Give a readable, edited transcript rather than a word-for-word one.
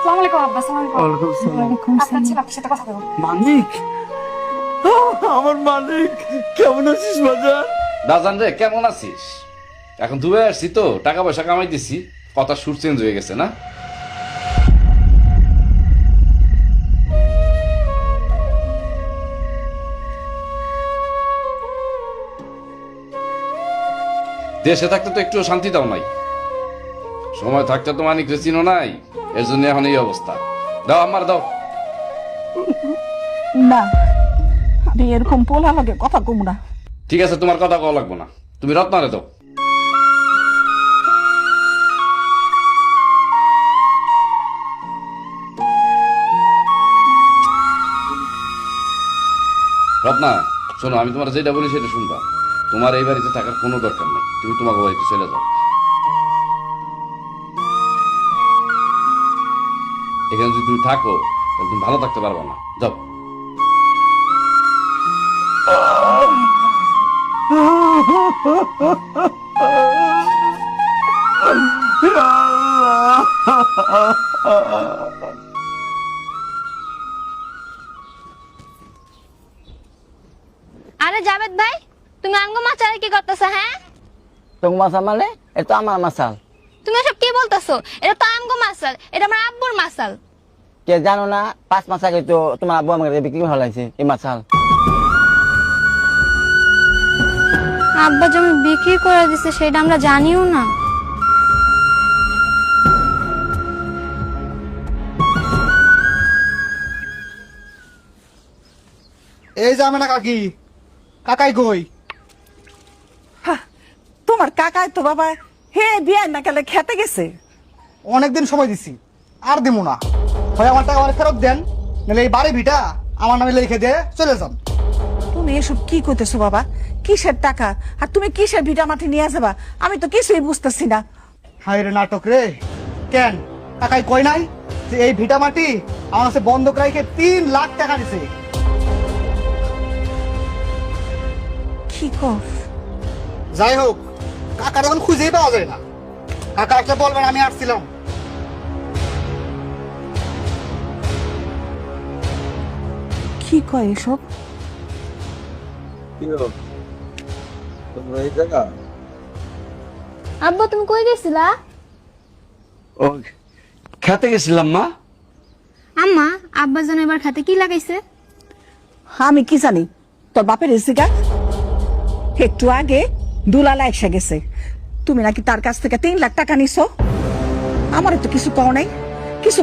আসসালামু আলাইকুম আব্বা। আসসালামু আলাইকুম। ওয়ালাইকুম আসসালাম। ওয়ালাইকুম আসসালাম। আপনার ছেলে আপনার সাথে কথা বলবো। মানিক, আমার মানিক, কেমন আছিস বাজার? দাজান রে, কেমন আছিস? এখন দুবাই আসছি তো, টাকা পয়সা কামাই দিছি, কথা সুর চেঞ্জ হয়ে গেছে না? দেশে থাকতে তো একটু শান্তি দাও নাই, সময় থাকতে তো মানিক রে চিনো নাই, এর জন্য এখন এই অবস্থা। দাও আমার দাও। না, আমি এরকম পোলা লাগে কথা কম না। ঠিক আছে, তোমার কথা কওয়া লাগবো না, তুমি রত্নারে দাও। রত্না শোনো, আমি তোমার যেটা বলি সেটা শুনবা। তোমার এই বাড়িতে থাকার কোনো দরকার নেই, তুমি তোমাকে বাড়িতে চলে যাও। এখানে যদি তুমি থাকো তাহলে তুমি ভালো থাকতে পারবে না, যাও। আরে জাবেদ ভাই, তুমি আঙ্গো মাচারে কি করতেছ? হ্যাঁ, তোর মাসাল মানে এটা আমার মাসাল। তুমি এসব কি বলতেছো? এটা তো আঙ্গো মাসাল, এটা আমার আব্বুর মাসাল। কে জানো না 5 মাস আগে তো তোমার আব্বু আমাকে বিক্রি হলাইছে এই মাসাল। আব্বা জমি বিক্রি করে দিছে সেটা আমরা জানিও না। এই যাবে না কাকি, কাকাই কই? তোমার কাকাই তো বাবা হে বিয়ে না গেলে খেতে গেছে। অনেকদিন সময় দিছি, আর দিমু না। হয় আমার টাকা আমার ফেরত দেন, নাহলে এই বাড়ি ভিটা আমার নামে লিখে দিয়ে চলে যান। তুমি এসব কি করতেছো বাবা? কিসের টাকা আর তুমি কিসের ভিটা মাটি নিয়ে যাবা? আমি তো কিছুই বুঝতেছি না। হায় রে নাটক রে। কেন কাকাই কই নাই যে এই ভিটা মাটি আমার কাছে বন্ধক রাখে 3 লাখ টাকা দিছে? কি কর? যাই হোক, কাকার এখন খুঁজেই পাওয়া যায় না। কাকা একটা বলবেন আমি আসছিলাম। কি কয় এসব? আব্বা তুমি কই গেছিলা? ও খেতে গেছিলাম মা। আম্মা, আব্বা যেন এবার খাতে কি লাগাইছে? আমি কি জানি? তোর বাপের এসিগা একটু আগে দুলালা এসে গেছে। তুমি নাকি তার কাছ থেকে 3 লাখ টাকা নিছো। আমারও তো কিছু কও নাই, কিছু